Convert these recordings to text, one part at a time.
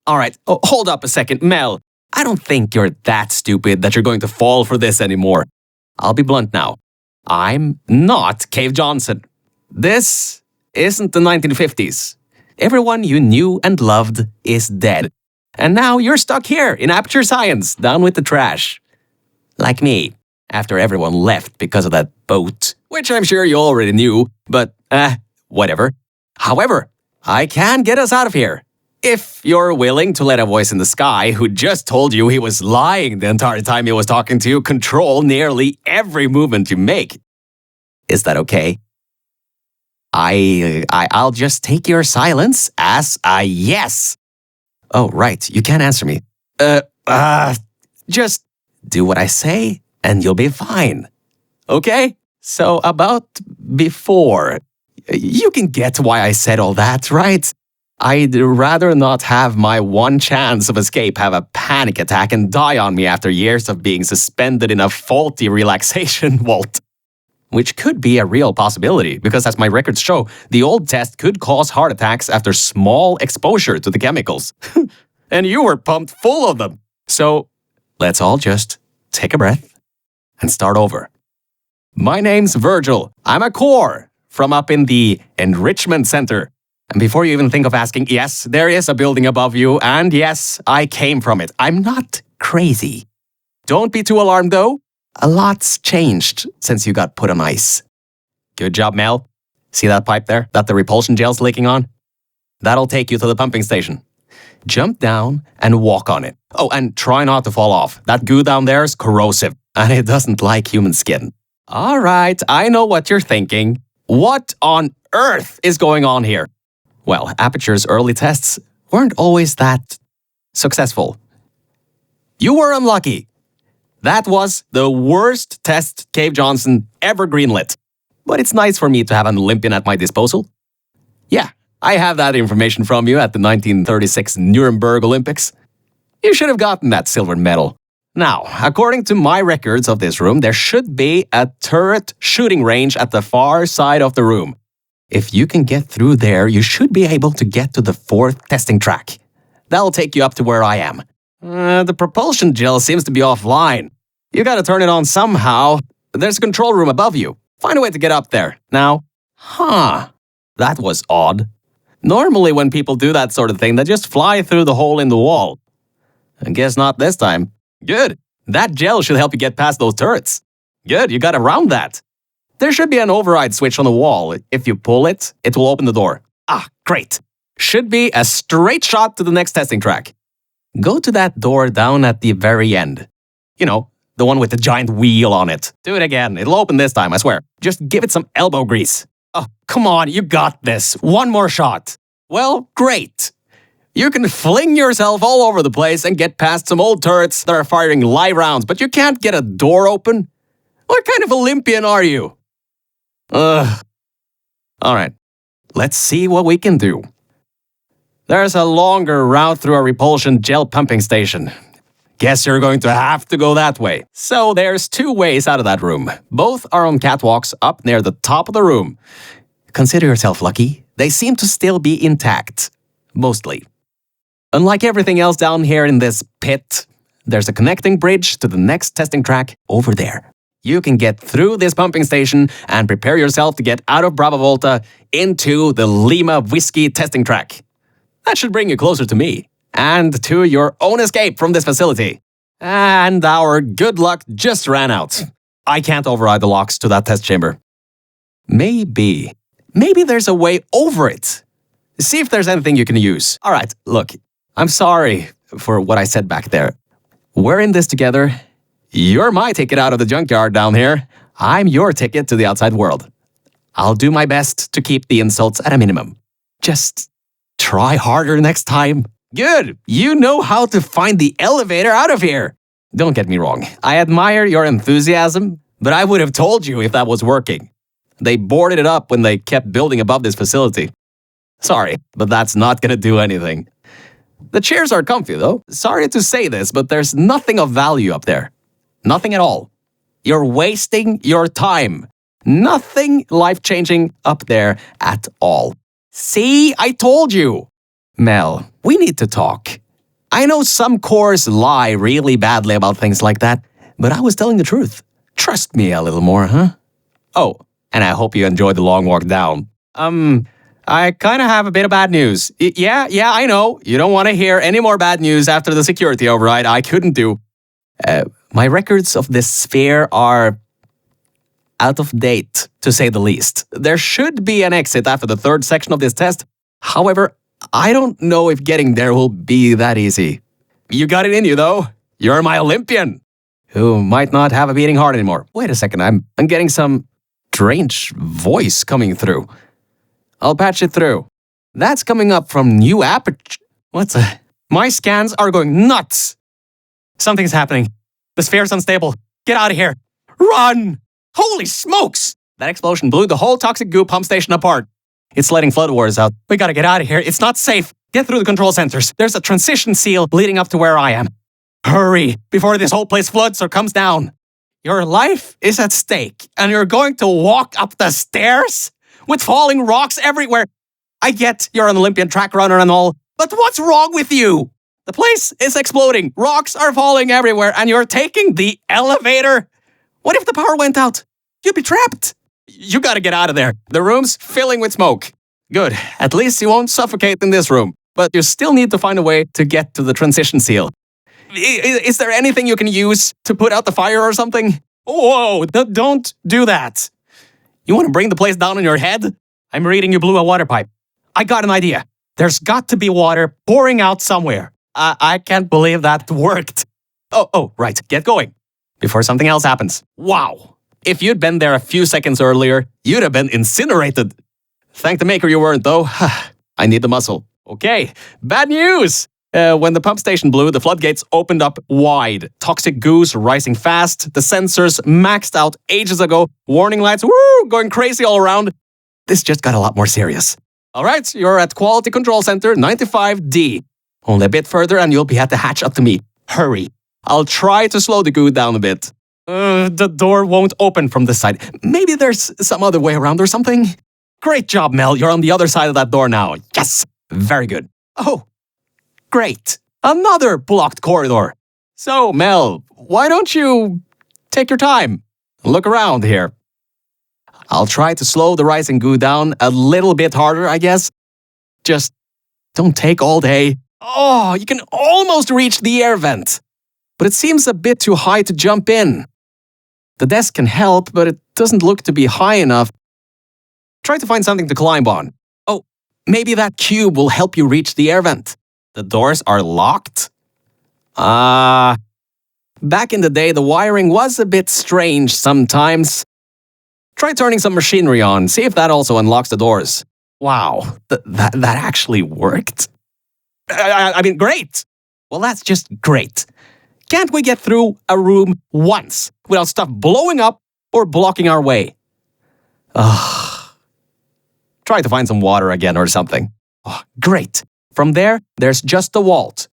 All right, hold up a second, Mel. I don't think you're that stupid that you're going to fall for this anymore. I'll be blunt now. I'm not Cave Johnson. This isn't the 1950s. Everyone you knew and loved is dead. And now you're stuck here in Aperture Science, down with the trash. Like me, after everyone left because of that boat, which I'm sure you already knew, but whatever. However, I can get us out of here. If you're willing to let a voice in the sky who just told you he was lying the entire time he was talking to you control nearly every movement you make. Is that okay? I'll just take your silence as a yes. Oh, right, you can't answer me. Just do what I say and you'll be fine. Okay? So about before, you can get why I said all that, right? I'd rather not have my one chance of escape have a panic attack and die on me after years of being suspended in a faulty relaxation vault. Which could be a real possibility, because as my records show, the old test could cause heart attacks after small exposure to the chemicals. And you were pumped full of them. So let's all just take a breath and start over. My name's Virgil. I'm a core from up in the Enrichment Center. And before you even think of asking, yes, there is a building above you, and yes, I came from it. I'm not crazy. Don't be too alarmed, though. A lot's changed since you got put on ice. Good job, Mel. See that pipe there that the repulsion gel's leaking on? That'll take you to the pumping station. Jump down and walk on it. Oh, and try not to fall off. That goo down there is corrosive, and it doesn't like human skin. All right, I know what you're thinking. What on earth is going on here? Well, Aperture's early tests weren't always that successful. You were unlucky. That was the worst test Cave Johnson ever greenlit. But it's nice for me to have an Olympian at my disposal. Yeah, I have that information from you at the 1936 Nuremberg Olympics. You should have gotten that silver medal. Now, according to my records of this room, there should be a turret shooting range at the far side of the room. If you can get through there, you should be able to get to the 4th testing track. That'll take you up to where I am. The propulsion gel seems to be offline. You gotta turn it on somehow. There's a control room above you. Find a way to get up there. Now, that was odd. Normally when people do that sort of thing, they just fly through the hole in the wall. I guess not this time. Good. That gel should help you get past those turrets. Good, you got around that. There should be an override switch on the wall. If you pull it, it will open the door. Great. Should be a straight shot to the next testing track. Go to that door down at the very end. You know, the one with the giant wheel on it. Do it again. It'll open this time, I swear. Just give it some elbow grease. Oh, come on, you got this. One more shot. Well, great. You can fling yourself all over the place and get past some old turrets that are firing live rounds, but you can't get a door open? What kind of Olympian are you? All right, let's see what we can do. There's a longer route through a repulsion gel pumping station. Guess you're going to have to go that way. So there's 2 ways out of that room. Both are on catwalks up near the top of the room. Consider yourself lucky. They seem to still be intact. Mostly. Unlike everything else down here in this pit, there's a connecting bridge to the next testing track over there. You can get through this pumping station and prepare yourself to get out of Bravo Volta into the Lima Whiskey testing track. That should bring you closer to me and to your own escape from this facility. And our good luck just ran out. I can't override the locks to that test chamber. Maybe there's a way over it. See if there's anything you can use. All right, look, I'm sorry for what I said back there. We're in this together. You're my ticket out of the junkyard down here. I'm your ticket to the outside world. I'll do my best to keep the insults at a minimum. Just try harder next time. Good. You know how to find the elevator out of here. Don't get me wrong. I admire your enthusiasm, but I would have told you if that was working. They boarded it up when they kept building above this facility. Sorry, but that's not gonna do anything. The chairs are comfy, though. Sorry to say this, but there's nothing of value up there. Nothing at all. You're wasting your time. Nothing life-changing up there at all. See, I told you. Mel, we need to talk. I know some cores lie really badly about things like that, but I was telling the truth. Trust me a little more, huh? Oh, and I hope you enjoyed the long walk down. I kind of have a bit of bad news. Yeah, I know. You don't want to hear any more bad news after the security override. I couldn't do. My records of this sphere are out of date, to say the least. There should be an exit after the third section of this test. However, I don't know if getting there will be that easy. You got it in you, though. You're my Olympian, who might not have a beating heart anymore. Wait a second, I'm getting some strange voice coming through. I'll patch it through. That's coming up from new aperture. My scans are going nuts. Something's happening. The sphere's unstable. Get out of here. Run! Holy smokes! That explosion blew the whole toxic goo pump station apart. It's letting flood waters out. We gotta get out of here. It's not safe. Get through the control centers. There's a transition seal leading up to where I am. Hurry, before this whole place floods or comes down. Your life is at stake, and you're going to walk up the stairs? With falling rocks everywhere. I get you're an Olympian track runner and all, but what's wrong with you? The place is exploding. Rocks are falling everywhere, and you're taking the elevator? What if the power went out? You'd be trapped. You gotta get out of there. The room's filling with smoke. Good. At least you won't suffocate in this room. But you still need to find a way to get to the transition seal. Is there anything you can use to put out the fire or something? Whoa, don't do that. You want to bring the place down on your head? I'm reading you blew a water pipe. I got an idea. There's got to be water pouring out somewhere. I can't believe that worked. Oh, right. Get going before something else happens. Wow. If you'd been there a few seconds earlier, you'd have been incinerated. Thank the maker you weren't, though. I need the muscle. Okay, bad news. When the pump station blew, the floodgates opened up wide. Toxic goos rising fast. The sensors maxed out ages ago. Warning lights, going crazy all around. This just got a lot more serious. All right, you're at Quality Control Center 95D. Only a bit further and you'll be at the hatch up to me. Hurry. I'll try to slow the goo down a bit. The door won't open from this side. Maybe there's some other way around or something. Great job, Mel. You're on the other side of that door now. Yes. Very good. Oh, great. Another blocked corridor. So, Mel, why don't you take your time? Look around here. I'll try to slow the rising goo down a little bit harder, I guess. Just don't take all day. Oh, you can almost reach the air vent. But it seems a bit too high to jump in. The desk can help, but it doesn't look to be high enough. Try to find something to climb on. Oh, maybe that cube will help you reach the air vent. The doors are locked? Back in the day, the wiring was a bit strange sometimes. Try turning some machinery on, see if that also unlocks the doors. Wow, that actually worked? I mean, great! Well, that's just great. Can't we get through a room once without stuff blowing up or blocking our way? Try to find some water again or something. Oh, great. From there, there's just the vault.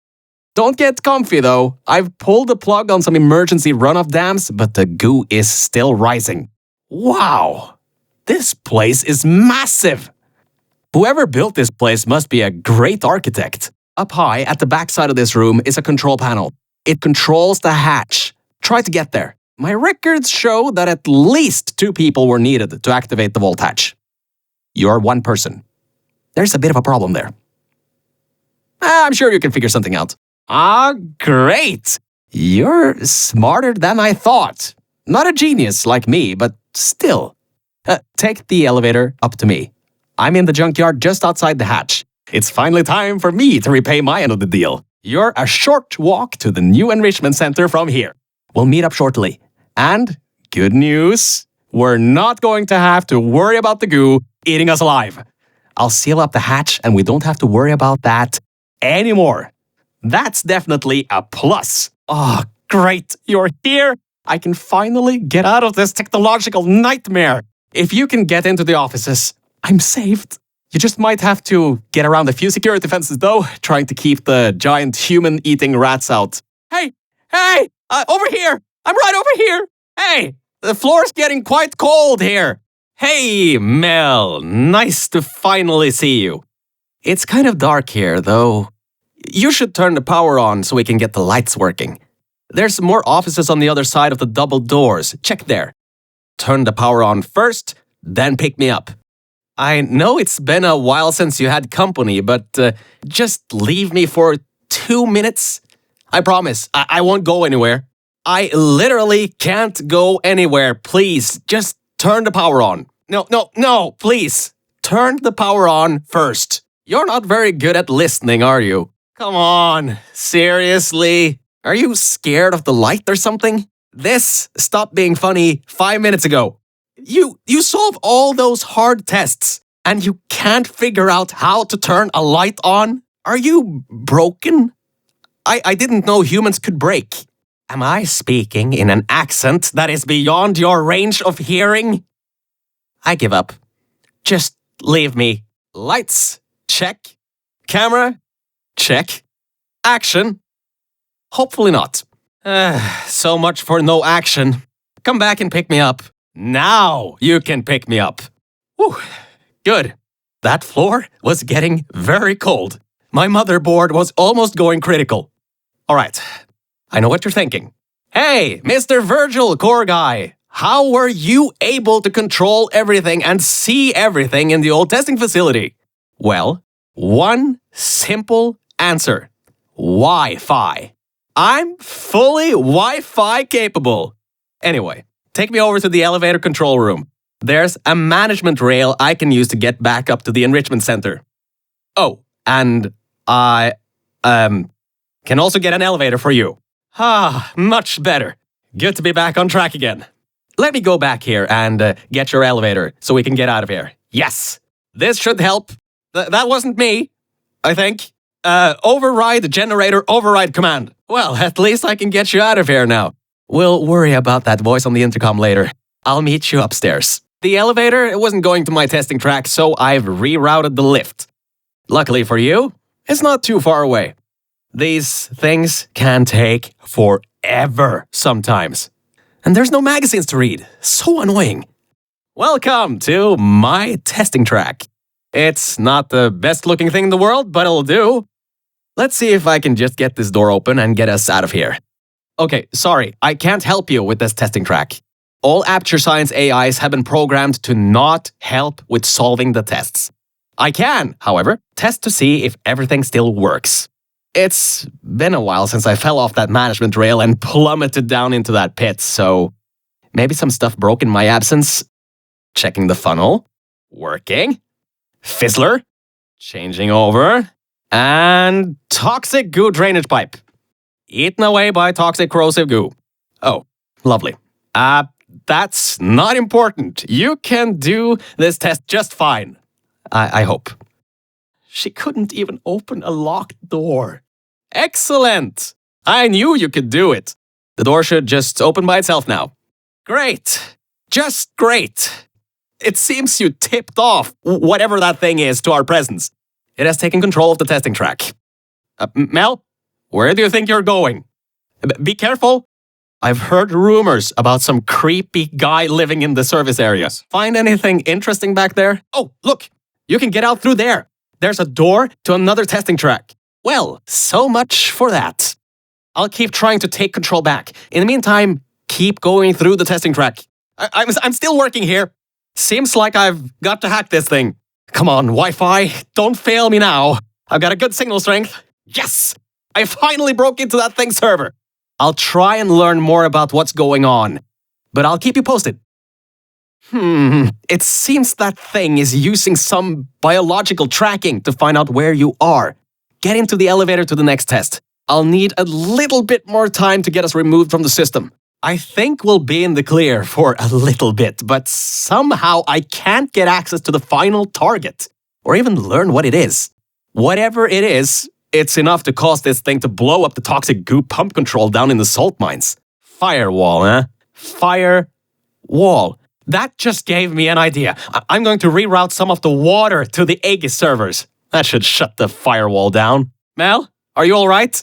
Don't get comfy though. I've pulled the plug on some emergency runoff dams, but the goo is still rising. Wow, this place is massive. Whoever built this place must be a great architect. Up high at the backside of this room is a control panel. It controls the hatch. Try to get there. My records show that at least 2 people were needed to activate the vault hatch. You're one person. There's a bit of a problem there. I'm sure you can figure something out. Great! You're smarter than I thought. Not a genius like me, but still. Take the elevator up to me. I'm in the junkyard just outside the hatch. It's finally time for me to repay my end of the deal. You're a short walk to the new enrichment center from here. We'll meet up shortly. And, good news, we're not going to have to worry about the goo eating us alive. I'll seal up the hatch and we don't have to worry about that anymore. That's definitely a plus. Oh, great, you're here. I can finally get out of this technological nightmare. If you can get into the offices, I'm saved. You just might have to get around a few security fences though, trying to keep the giant human-eating rats out. Hey, over here. I'm right over here. Hey, the floor's getting quite cold here. Hey, Mel, nice to finally see you. It's kind of dark here, though. You should turn the power on so we can get the lights working. There's more offices on the other side of the double doors. Check there. Turn the power on first, then pick me up. I know it's been a while since you had company, but just leave me for 2 minutes. I promise, I won't go anywhere. I literally can't go anywhere. Please, just turn the power on. No, please. Turn the power on first. You're not very good at listening, are you? Come on, seriously? Are you scared of the light or something? This stopped being funny 5 minutes ago. You solve all those hard tests, and you can't figure out how to turn a light on? Are you broken? I didn't know humans could break. Am I speaking in an accent that is beyond your range of hearing? I give up. Just leave me. Lights, check. Camera, check. Action. Hopefully not. So much for no action. Come back and pick me up. Now you can pick me up. Whew. Good. That floor was getting very cold. My motherboard was almost going critical. All right. I know what you're thinking. Hey, Mr. Virgil, core guy. How were you able to control everything and see everything in the old testing facility? Well, one simple answer. Wi-Fi. I'm fully Wi-Fi capable. Anyway, take me over to the elevator control room. There's a management rail I can use to get back up to the enrichment center. Oh, and I can also get an elevator for you. Much better. Good to be back on track again. Let me go back here and get your elevator so we can get out of here. Yes, this should help. That wasn't me, I think. Override generator override command. Well, at least I can get you out of here now. We'll worry about that voice on the intercom later. I'll meet you upstairs. The elevator wasn't going to my testing track, so I've rerouted the lift. Luckily for you, it's not too far away. These things can take forever sometimes. And there's no magazines to read. So annoying. Welcome to my testing track. It's not the best looking thing in the world, but it'll do. Let's see if I can just get this door open and get us out of here. Okay, sorry, I can't help you with this testing track. All Aperture Science AIs have been programmed to not help with solving the tests. I can, however, test to see if everything still works. It's been a while since I fell off that management rail and plummeted down into that pit, so maybe some stuff broke in my absence. Checking the funnel. Working. Fizzler. Changing over. And toxic goo drainage pipe. Eaten away by toxic corrosive goo. Oh, lovely. That's not important. You can do this test just fine. I hope. She couldn't even open a locked door. Excellent! I knew you could do it. The door should just open by itself now. Great. Just great. It seems you tipped off whatever that thing is to our presence. It has taken control of the testing track. Mel, where do you think you're going? Be careful. I've heard rumors about some creepy guy living in the service areas. Find anything interesting back there? Oh, look, you can get out through there. There's a door to another testing track. Well, so much for that. I'll keep trying to take control back. In the meantime, keep going through the testing track. I'm still working here. Seems like I've got to hack this thing. Come on, Wi-Fi, don't fail me now. I've got a good signal strength. Yes! I finally broke into that thing's server. I'll try and learn more about what's going on, but I'll keep you posted. It seems that thing is using some biological tracking to find out where you are. Get into the elevator to the next test. I'll need a little bit more time to get us removed from the system. I think we'll be in the clear for a little bit, but somehow I can't get access to the final target, or even learn what it is. Whatever it is, it's enough to cause this thing to blow up the toxic goo pump control down in the salt mines. Firewall, huh? Firewall. That just gave me an idea. I'm going to reroute some of the water to the Aegis servers. That should shut the firewall down. Mel, are you all right?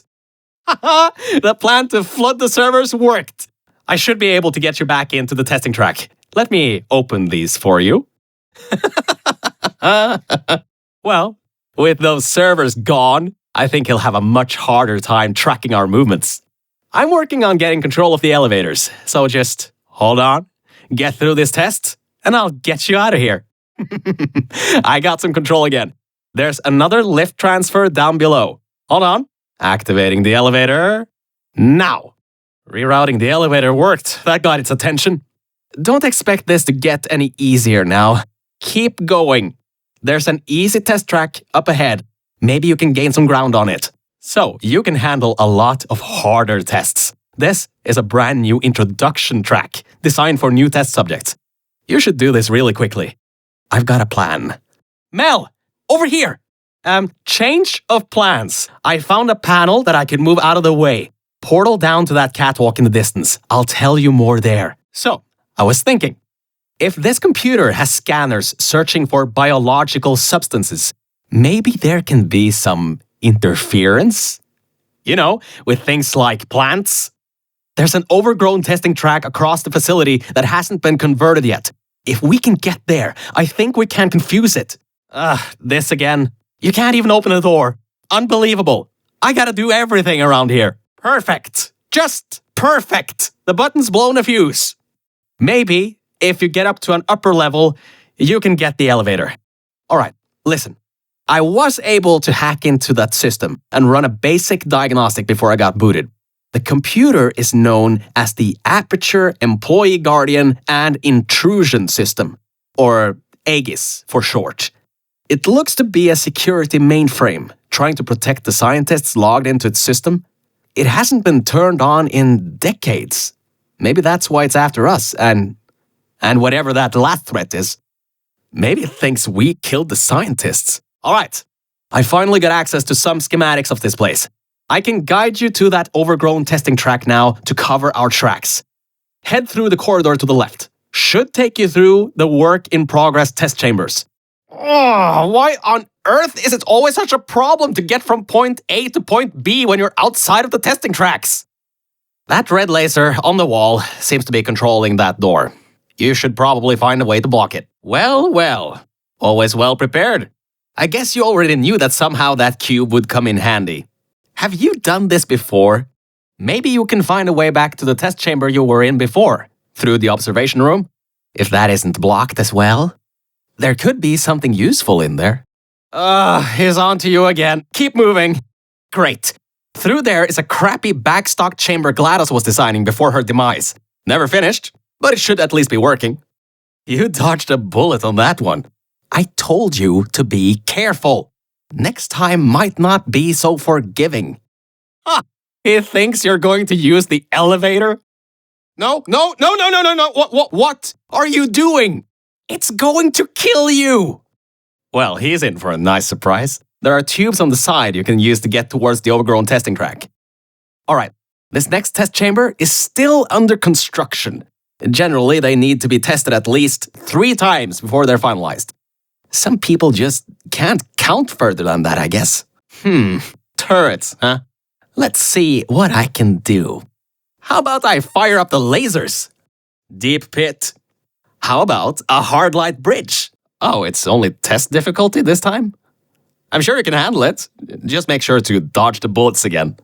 Haha, the plan to flood the servers worked. I should be able to get you back into the testing track. Let me open these for you. Well, with those servers gone, I think he'll have a much harder time tracking our movements. I'm working on getting control of the elevators, so just hold on, get through this test, and I'll get you out of here. I got some control again. There's another lift transfer down below. Hold on. Activating the elevator. Now. Rerouting the elevator worked. That got its attention. Don't expect this to get any easier now. Keep going. There's an easy test track up ahead. Maybe you can gain some ground on it. So you can handle a lot of harder tests. This is a brand new introduction track designed for new test subjects. You should do this really quickly. I've got a plan. Mel, over here. Change of plans. I found a panel that I could move out of the way. Portal down to that catwalk in the distance. I'll tell you more there. So, I was thinking, if this computer has scanners searching for biological substances, maybe there can be some interference? You know, with things like plants. There's an overgrown testing track across the facility that hasn't been converted yet. If we can get there, I think we can confuse it. This again. You can't even open the door. Unbelievable. I gotta do everything around here. Perfect. Just perfect. The button's blown a fuse. Maybe, if you get up to an upper level, you can get the elevator. Alright, listen. I was able to hack into that system and run a basic diagnostic before I got booted. The computer is known as the Aperture Employee Guardian and Intrusion System, or AGIS for short. It looks to be a security mainframe trying to protect the scientists logged into its system. It hasn't been turned on in decades. Maybe that's why it's after us, and whatever that last threat is. Maybe it thinks we killed the scientists. Alright, I finally got access to some schematics of this place. I can guide you to that overgrown testing track now to cover our tracks. Head through the corridor to the left. Should take you through the work-in-progress test chambers. Oh, why on earth is it always such a problem to get from point A to point B when you're outside of the testing tracks? That red laser on the wall seems to be controlling that door. You should probably find a way to block it. Well, well. Always well prepared. I guess you already knew that somehow that cube would come in handy. Have you done this before? Maybe you can find a way back to the test chamber you were in before, through the observation room. If that isn't blocked as well, there could be something useful in there. He's on to you again. Keep moving. Great. Through there is a crappy backstock chamber GLaDOS was designing before her demise. Never finished, but it should at least be working. You dodged a bullet on that one. I told you to be careful. Next time might not be so forgiving. He thinks you're going to use the elevator? No. What are you doing? It's going to kill you. Well, he's in for a nice surprise. There are tubes on the side you can use to get towards the overgrown testing track. Alright, this next test chamber is still under construction. Generally, they need to be tested at least 3 times before they're finalized. Some people just can't count further than that, I guess. Turrets, huh? Let's see what I can do. How about I fire up the lasers? Deep pit. How about a hard light bridge? Oh, it's only test difficulty this time? I'm sure you can handle it. Just make sure to dodge the bullets again.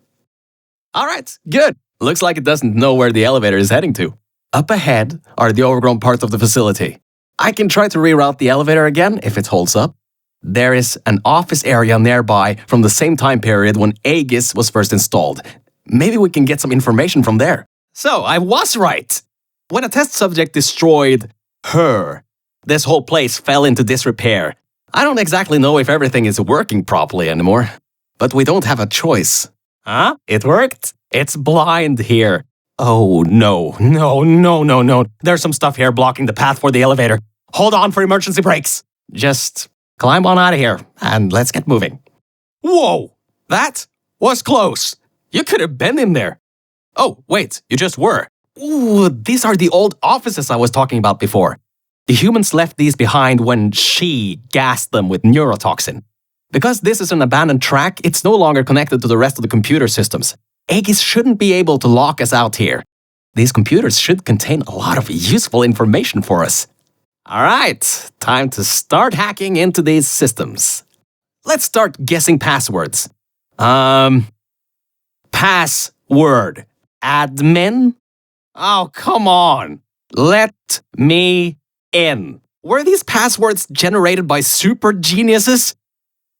Alright, good. Looks like it doesn't know where the elevator is heading to. Up ahead are the overgrown parts of the facility. I can try to reroute the elevator again if it holds up. There is an office area nearby from the same time period when Aegis was first installed. Maybe we can get some information from there. So, I was right! When a test subject destroyed her, this whole place fell into disrepair. I don't exactly know if everything is working properly anymore. But we don't have a choice. Huh? It worked? It's blind here. Oh, no. There's some stuff here blocking the path for the elevator. Hold on for emergency brakes. Just climb on out of here, and let's get moving. Whoa! That was close. You could have been in there. Oh, wait, you just were. Ooh, these are the old offices I was talking about before. The humans left these behind when she gassed them with neurotoxin. Because this is an abandoned track, it's no longer connected to the rest of the computer systems. Aegis shouldn't be able to lock us out here. These computers should contain a lot of useful information for us. Alright, time to start hacking into these systems. Let's start guessing passwords. Password. Admin? Oh, come on. Let me in. Were these passwords generated by super geniuses?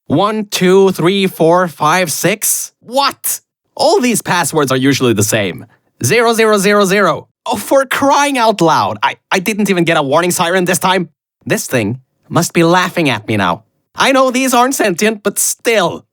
1, 2, 3, 4, 5, 6? What? All these passwords are usually the same. 0000. Oh, for crying out loud. I didn't even get a warning siren this time. This thing must be laughing at me now. I know these aren't sentient, but still.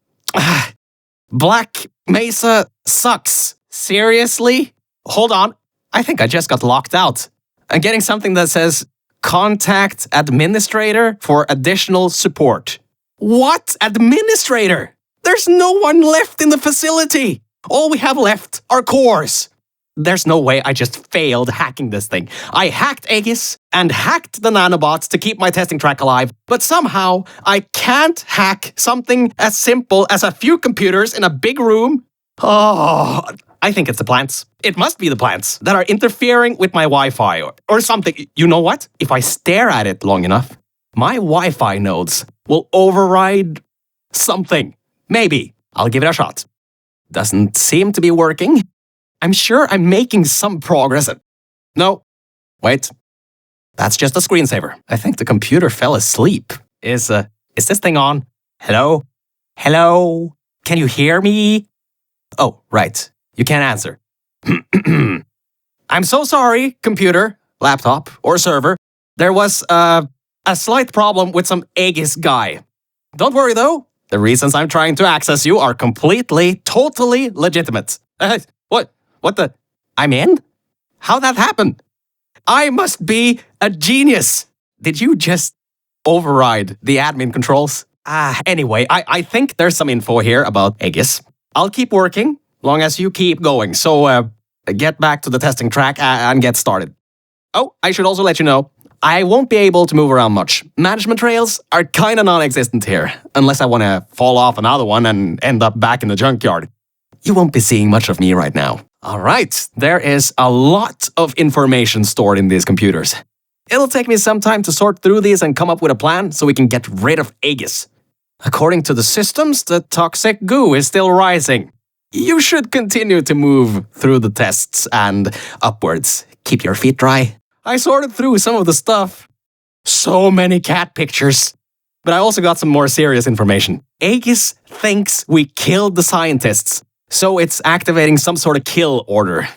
Black Mesa sucks. Seriously? Hold on. I think I just got locked out. I'm getting something that says contact administrator for additional support. What? Administrator? There's no one left in the facility. All we have left are cores. There's no way I just failed hacking this thing. I hacked Aegis and hacked the nanobots to keep my testing track alive, but somehow I can't hack something as simple as a few computers in a big room. Oh, I think it's the plants. It must be the plants that are interfering with my Wi-Fi or something. You know what? If I stare at it long enough, my Wi-Fi nodes will override something. Maybe. I'll give it a shot. Doesn't seem to be working. I'm sure I'm making some progress. No. Wait. That's just a screensaver. I think the computer fell asleep. Is this thing on? Hello? Hello? Can you hear me? Oh, right. You can't answer. I'm so sorry, computer, laptop, or server. There was a slight problem with some Aegis guy. Don't worry though. The reasons I'm trying to access you are completely, totally legitimate. What the? I'm in? How'd that happen? I must be a genius. Did you just override the admin controls? Anyway, I think there's some info here about Aegis. I'll keep working, long as you keep going. So, get back to the testing track and get started. Oh, I should also let you know, I won't be able to move around much. Management trails are kinda non-existent here, unless I want to fall off another one and end up back in the junkyard. You won't be seeing much of me right now. All right, there is a lot of information stored in these computers. It'll take me some time to sort through these and come up with a plan so we can get rid of Aegis. According to the systems, the toxic goo is still rising. You should continue to move through the tests and upwards. Keep your feet dry. I sorted through some of the stuff. So many cat pictures. But I also got some more serious information. Aegis thinks we killed the scientists, so it's activating some sort of kill order.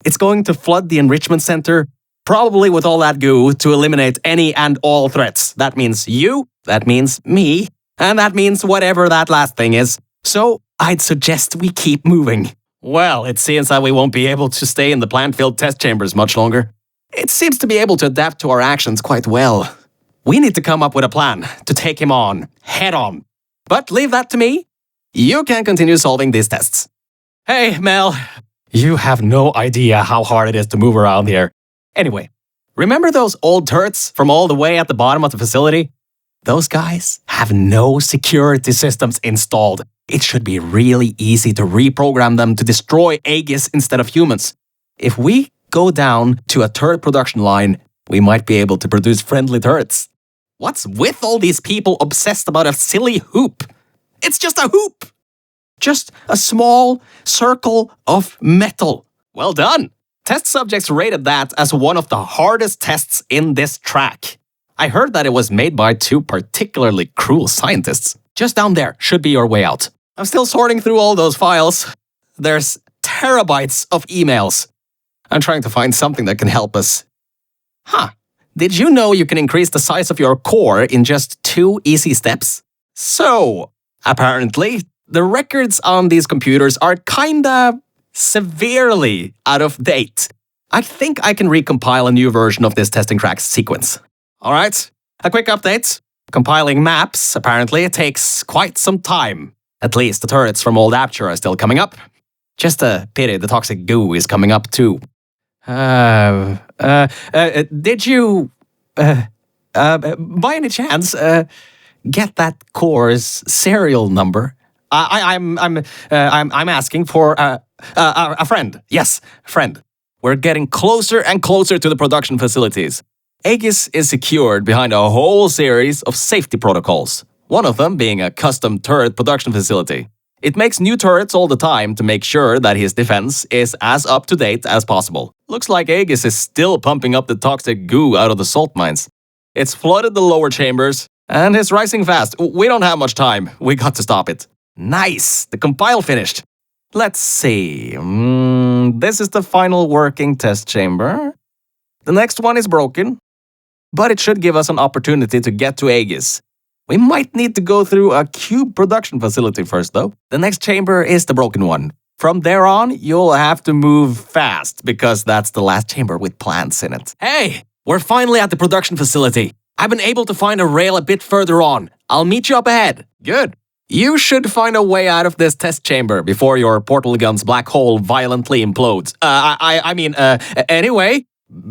It's going to flood the enrichment center, probably with all that goo, to eliminate any and all threats. That means you, that means me, and that means whatever that last thing is. So I'd suggest we keep moving. Well, it seems that we won't be able to stay in the plant-filled test chambers much longer. It seems to be able to adapt to our actions quite well. We need to come up with a plan to take him on, head on. But leave that to me. You can continue solving these tests. Hey, Mel. You have no idea how hard it is to move around here. Anyway, remember those old turrets from all the way at the bottom of the facility? Those guys have no security systems installed. It should be really easy to reprogram them to destroy Aegis instead of humans. If we go down to a turret production line, we might be able to produce friendly turrets. What's with all these people obsessed about a silly hoop? It's just a hoop! Just a small circle of metal. Well done! Test subjects rated that as one of the hardest tests in this track. I heard that it was made by two particularly cruel scientists. Just down there should be your way out. I'm still sorting through all those files. There's terabytes of emails. I'm trying to find something that can help us. Did you know you can increase the size of your core in just 2 easy steps? So, apparently, the records on these computers are kinda severely out of date. I think I can recompile a new version of this testing track sequence. Alright, a quick update. Compiling maps, apparently, takes quite some time. At least the turrets from Old Apture are still coming up. Just a pity the toxic goo is coming up too. Did you, by any chance, get that core's serial number? I'm asking for a friend. Yes, friend. We're getting closer and closer to the production facilities. Aegis is secured behind a whole series of safety protocols, one of them being a custom turret production facility. It makes new turrets all the time to make sure that his defense is as up-to-date as possible. Looks like Aegis is still pumping up the toxic goo out of the salt mines. It's flooded the lower chambers, and it's rising fast. We don't have much time. We got to stop it. Nice! The compile finished. Let's see. This is the final working test chamber. The next one is broken, but it should give us an opportunity to get to Aegis. We might need to go through a cube production facility first, though. The next chamber is the broken one. From there on, you'll have to move fast, because that's the last chamber with plants in it. Hey! We're finally at the production facility. I've been able to find a rail a bit further on. I'll meet you up ahead. Good. You should find a way out of this test chamber before your portal gun's black hole violently implodes. Anyway,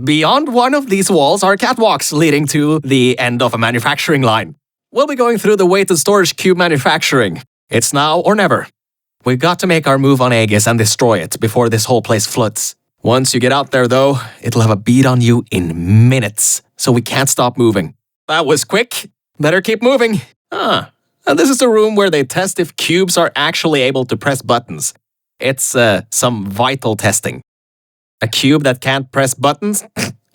beyond one of these walls are catwalks leading to the end of a manufacturing line. We'll be going through the weighted storage cube manufacturing. It's now or never. We've got to make our move on Aegis and destroy it before this whole place floods. Once you get out there, though, it'll have a beat on you in minutes, so we can't stop moving. That was quick. Better keep moving. And this is the room where they test if cubes are actually able to press buttons. It's some vital testing. A cube that can't press buttons?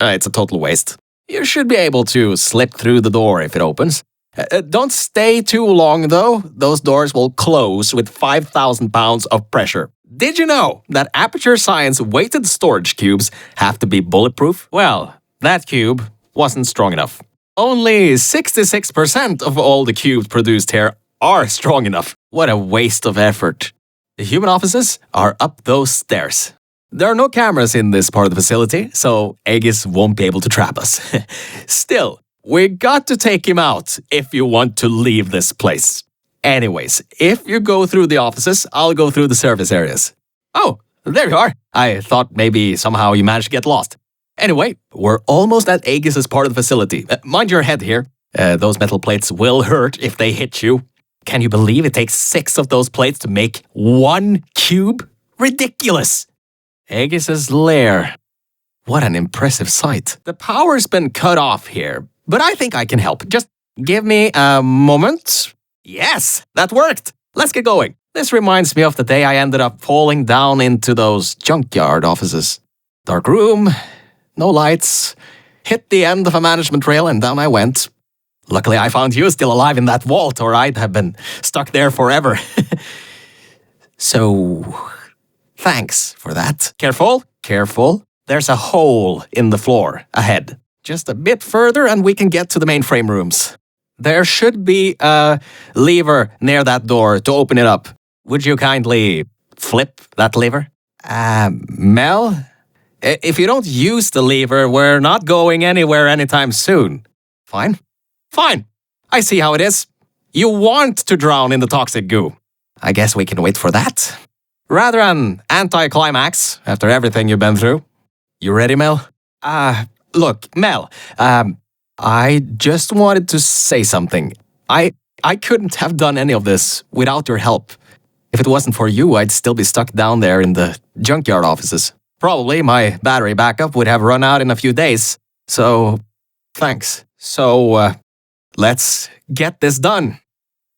It's a total waste. You should be able to slip through the door if it opens. Don't stay too long, though. Those doors will close with 5,000 pounds of pressure. Did you know that Aperture Science weighted storage cubes have to be bulletproof? Well, that cube wasn't strong enough. Only 66% of all the cubes produced here are strong enough. What a waste of effort. The human offices are up those stairs. There are no cameras in this part of the facility, so Aegis won't be able to trap us. Still, we got to take him out if you want to leave this place. Anyways, if you go through the offices, I'll go through the service areas. Oh, there you are. I thought maybe somehow you managed to get lost. Anyway, we're almost at Aegis' part of the facility. Mind your head here. Those metal plates will hurt if they hit you. Can you believe it takes 6 of those plates to make 1 cube? Ridiculous! Aegis' lair. What an impressive sight. The power's been cut off here, but I think I can help. Just give me a moment. Yes, that worked. Let's get going. This reminds me of the day I ended up falling down into those junkyard offices. Dark room, no lights, hit the end of a management rail and down I went. Luckily I found you still alive in that vault or I'd have been stuck there forever. So, thanks for that. Careful, careful. There's a hole in the floor ahead. Just a bit further and we can get to the mainframe rooms. There should be a lever near that door to open it up. Would you kindly flip that lever? Mel? If you don't use the lever, we're not going anywhere anytime soon. Fine. Fine. I see how it is. You want to drown in the toxic goo. I guess we can wait for that. Rather an anticlimax after everything you've been through. You ready, Mel? Look, Mel, I just wanted to say something. I couldn't have done any of this without your help. If it wasn't for you, I'd still be stuck down there in the junkyard offices. Probably my battery backup would have run out in a few days. So, thanks. So, let's get this done.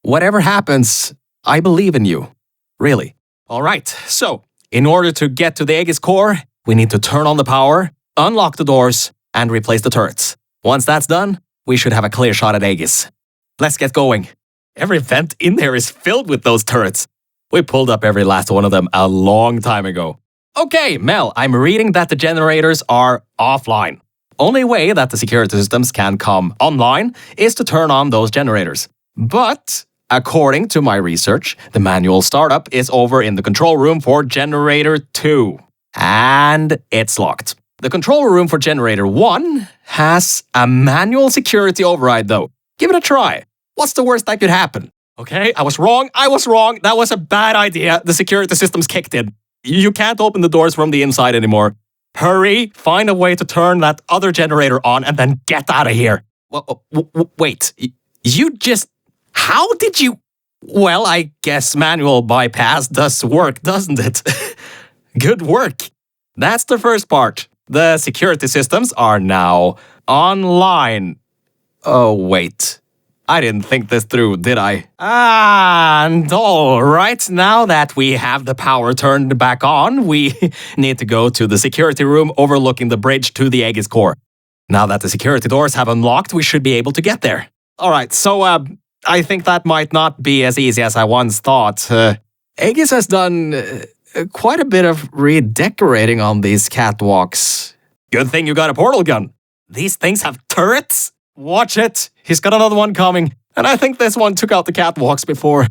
Whatever happens, I believe in you. Really. All right, so, in order to get to the Aegis core, we need to turn on the power, unlock the doors, and replace the turrets. Once that's done, we should have a clear shot at Aegis. Let's get going. Every vent in there is filled with those turrets. We pulled up every last one of them a long time ago. Okay, Mel, I'm reading that the generators are offline. Only way that the security systems can come online is to turn on those generators. But, according to my research, the manual startup is over in the control room for generator 2. And it's locked. The control room for generator 1 has a manual security override though. Give it a try. What's the worst that could happen? Okay, I was wrong. That was a bad idea. The security system's kicked in. You can't open the doors from the inside anymore. Hurry, find a way to turn that other generator on and then get out of here. Wait, you just... How did you... Well, I guess manual bypass does work, doesn't it? Good work. That's the first part. The security systems are now online. Oh, wait. I didn't think this through, did I? And all right, now that we have the power turned back on, we need to go to the security room overlooking the bridge to the Aegis core. Now that the security doors have unlocked, we should be able to get there. All right, so I think that might not be as easy as I once thought. Aegis has done quite a bit of redecorating on these catwalks. Good thing you got a portal gun. These things have turrets? Watch it. He's got another one coming. And I think this one took out the catwalks before.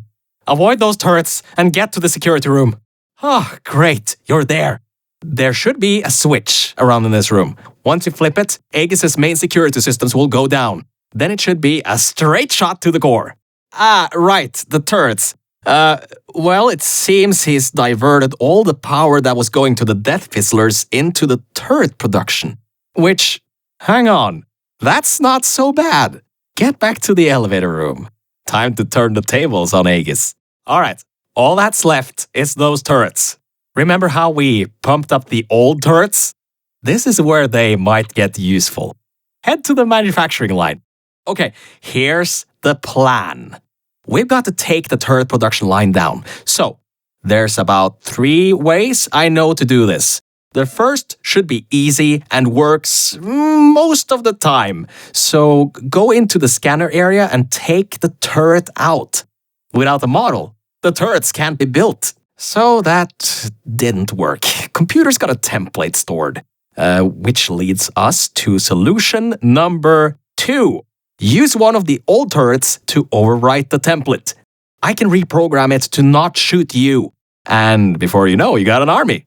Avoid those turrets and get to the security room. Oh, great. You're there. There should be a switch around in this room. Once you flip it, Aegis's main security systems will go down. Then it should be a straight shot to the core. Ah, right. The turrets. Well, it seems he's diverted all the power that was going to the Death Fizzlers into the turret production. Which, hang on. That's not so bad. Get back to the elevator room. Time to turn the tables on Aegis. Alright, all that's left is those turrets. Remember how we pumped up the old turrets? This is where they might get useful. Head to the manufacturing line. Okay, here's the plan. We've got to take the turret production line down. So, there's about 3 ways I know to do this. The first should be easy and works most of the time. So go into the scanner area and take the turret out. Without a model, the turrets can't be built. So that didn't work. Computer's got a template stored, which leads us to solution number 2. Use one of the old turrets to overwrite the template. I can reprogram it to not shoot you. And before you know, you got an army.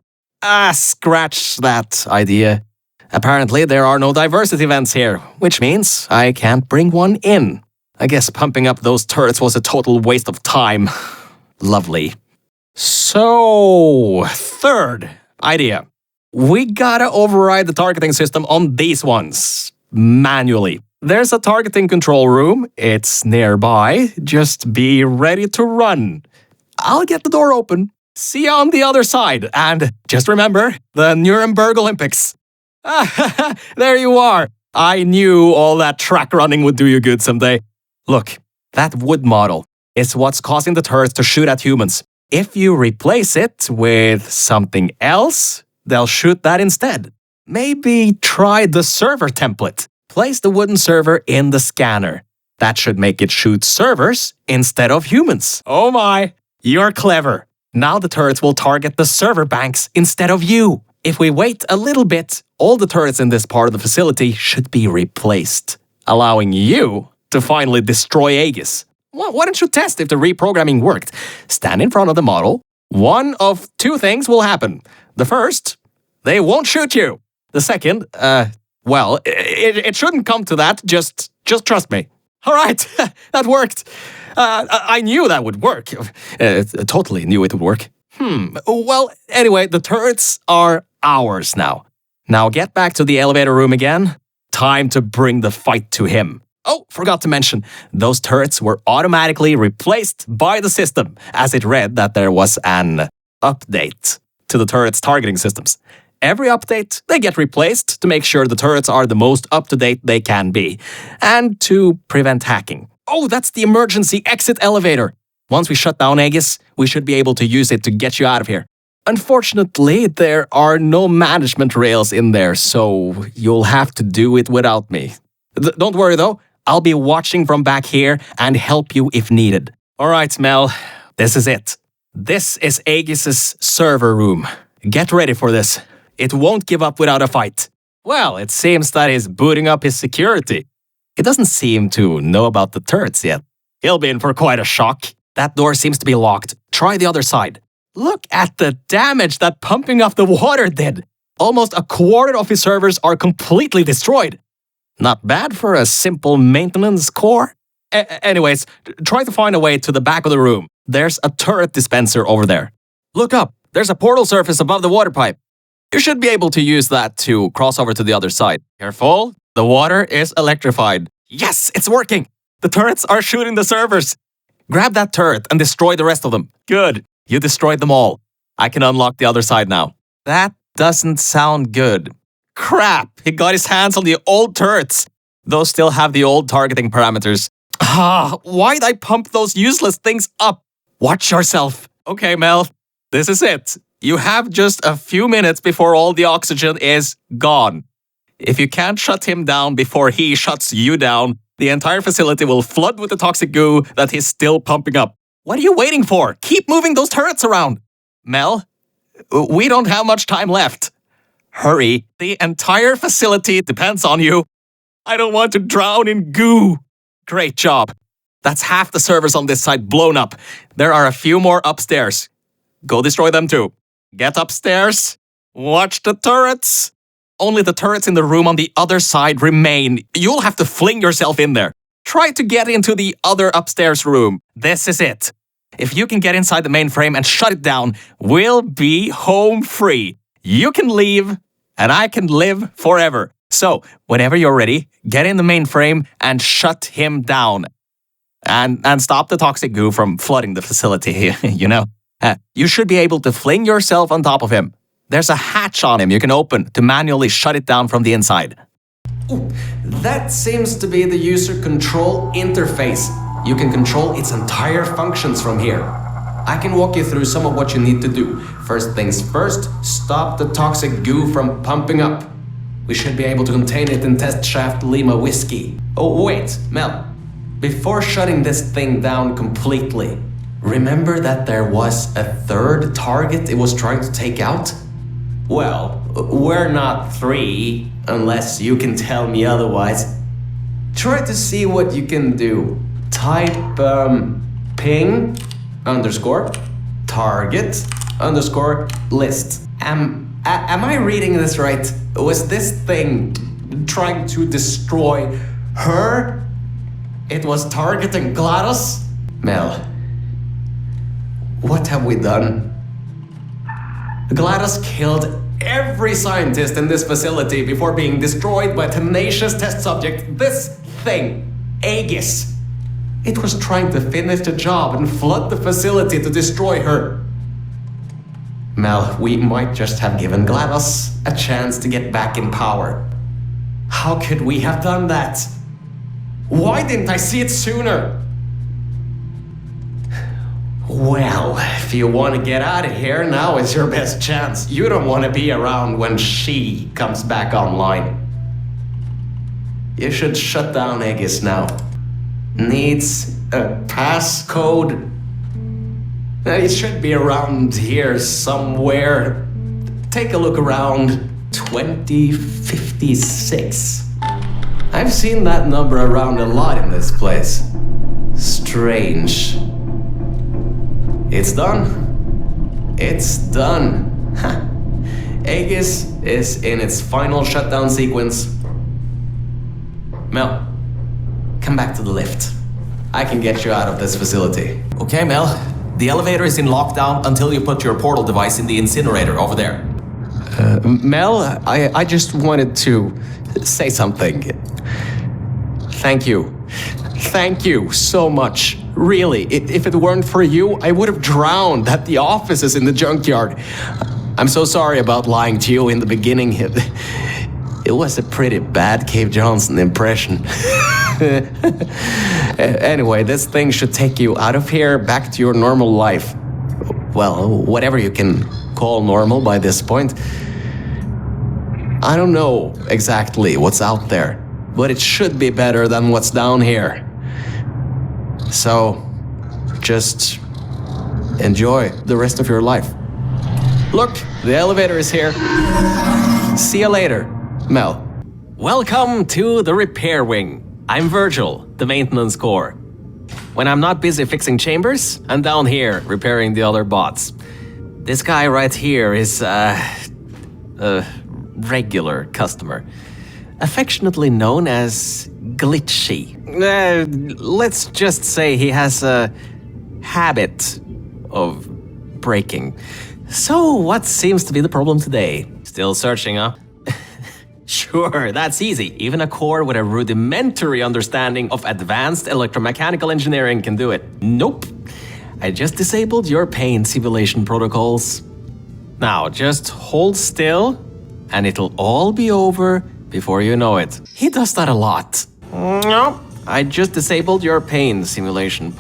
Scratch that idea. Apparently, there are no diversity events here, which means I can't bring one in. I guess pumping up those turrets was a total waste of time. Lovely. So, third idea. We gotta override the targeting system on these ones, manually. There's a targeting control room. It's nearby. Just be ready to run. I'll get the door open. See you on the other side. And just remember, the Nuremberg Olympics. There you are. I knew all that track running would do you good someday. Look, that wood model is what's causing the turrets to shoot at humans. If you replace it with something else, they'll shoot that instead. Maybe try the server template. Place the wooden server in the scanner. That should make it shoot servers instead of humans. Oh my, you're clever. Now the turrets will target the server banks instead of you. If we wait a little bit, all the turrets in this part of the facility should be replaced, allowing you to finally destroy Aegis. Well, why don't you test if the reprogramming worked? Stand in front of the model. One of 2 things will happen. The first, they won't shoot you. The second, well, it shouldn't come to that. Just trust me. All right, that worked. I knew that would work. Totally knew it would work. Well, anyway, the turrets are ours now. Now get back to the elevator room again. Time to bring the fight to him. Oh, forgot to mention, those turrets were automatically replaced by the system, as it read that there was an update to the turrets' targeting systems. Every update, they get replaced to make sure the turrets are the most up-to-date they can be, and to prevent hacking. Oh, that's the emergency exit elevator. Once we shut down Aegis, we should be able to use it to get you out of here. Unfortunately, there are no management rails in there, so you'll have to do it without me. Don't worry though, I'll be watching from back here and help you if needed. Alright, Mel, this is it. This is Aegis's server room. Get ready for this. It won't give up without a fight. Well, it seems that he's booting up his security. He doesn't seem to know about the turrets yet. He'll be in for quite a shock. That door seems to be locked. Try the other side. Look at the damage that pumping up the water did. Almost a quarter of his servers are completely destroyed. Not bad for a simple maintenance core. Anyways, try to find a way to the back of the room. There's a turret dispenser over there. Look up. There's a portal surface above the water pipe. You should be able to use that to cross over to the other side. Careful. The water is electrified. Yes, it's working. The turrets are shooting the servers. Grab that turret and destroy the rest of them. Good. You destroyed them all. I can unlock the other side now. That doesn't sound good. Crap! He got his hands on the old turrets. Those still have the old targeting parameters. Why'd I pump those useless things up? Watch yourself. Okay, Mel, this is it. You have just a few minutes before all the oxygen is gone. If you can't shut him down before he shuts you down, the entire facility will flood with the toxic goo that he's still pumping up. What are you waiting for? Keep moving those turrets around. Mel, we don't have much time left. Hurry, the entire facility depends on you. I don't want to drown in goo. Great job. That's half the servers on this side blown up. There are a few more upstairs. Go destroy them too. Get upstairs. Watch the turrets. Only the turrets in the room on the other side remain. You'll have to fling yourself in there. Try to get into the other upstairs room. This is it. If you can get inside the mainframe and shut it down, we'll be home free. You can leave, and I can live forever. So, whenever you're ready, get in the mainframe and shut him down. And stop the toxic goo from flooding the facility, you know. You should be able to fling yourself on top of him. There's a hatch on him you can open to manually shut it down from the inside. Ooh, that seems to be the user control interface. You can control its entire functions from here. I can walk you through some of what you need to do. First things first, stop the toxic goo from pumping up. We should be able to contain it in Test Shaft Lima Whiskey. Oh wait, Mel. Before shutting this thing down completely, remember that there was a third target it was trying to take out? Well, we're not three, unless you can tell me otherwise. Try to see what you can do. Type ping underscore target underscore list. Am I reading this right? Was this thing trying to destroy her? It was targeting GLaDOS? Mel, what have we done? GLaDOS killed every scientist in this facility before being destroyed by a tenacious test subject. This thing, Aegis. It was trying to finish the job and flood the facility to destroy her. Mel, we might just have given GLaDOS a chance to get back in power. How could we have done that? Why didn't I see it sooner? Well, if you want to get out of here, now is your best chance. You don't want to be around when she comes back online. You should shut down Aegis now. Needs a passcode. It should be around here somewhere. Take a look around. 2056. I've seen that number around a lot in this place. Strange. It's done. It's done. Aegis is in its final shutdown sequence. Mel, come back to the lift. I can get you out of this facility. Okay, Mel. The elevator is in lockdown until you put your portal device in the incinerator over there. Mel, I just wanted to say something. Thank you. Thank you so much. Really, if it weren't for you, I would have drowned at the offices in the junkyard. I'm so sorry about lying to you in the beginning. It was a pretty bad Cave Johnson impression. Anyway, this thing should take you out of here, back to your normal life. Well, whatever you can call normal by this point. I don't know exactly what's out there, but it should be better than what's down here. So, just enjoy the rest of your life. Look, the elevator is here. See you later, Mel. Welcome to the repair wing. I'm Virgil, the maintenance core. When I'm not busy fixing chambers, I'm down here repairing the other bots. This guy right here is a regular customer, affectionately known as Glitchy. Let's just say he has a habit of breaking. So what seems to be the problem today? Still searching, huh? Sure, that's easy. Even a core with a rudimentary understanding of advanced electromechanical engineering can do it. Nope. I just disabled your pain simulation protocols. Now, just hold still, and it'll all be over before you know it. He does that a lot. Nope. I just disabled your pain simulation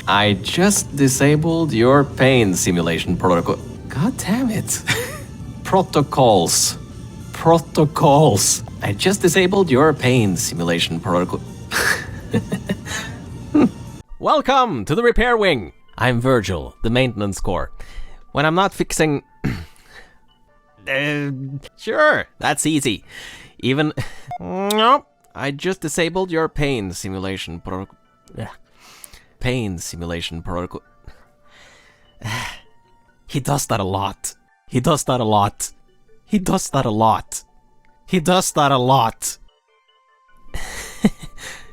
I just disabled your pain simulation protocol. God damn it. Protocols. Protocols. I just disabled your pain simulation protocol. Welcome to the repair wing. I'm Virgil, the maintenance core. When I'm not fixing... sure, that's easy. Even... Nope. I just disabled your pain simulation protocol. Pain simulation protocol. He does that a lot. He does that a lot. He does that a lot. He does that a lot.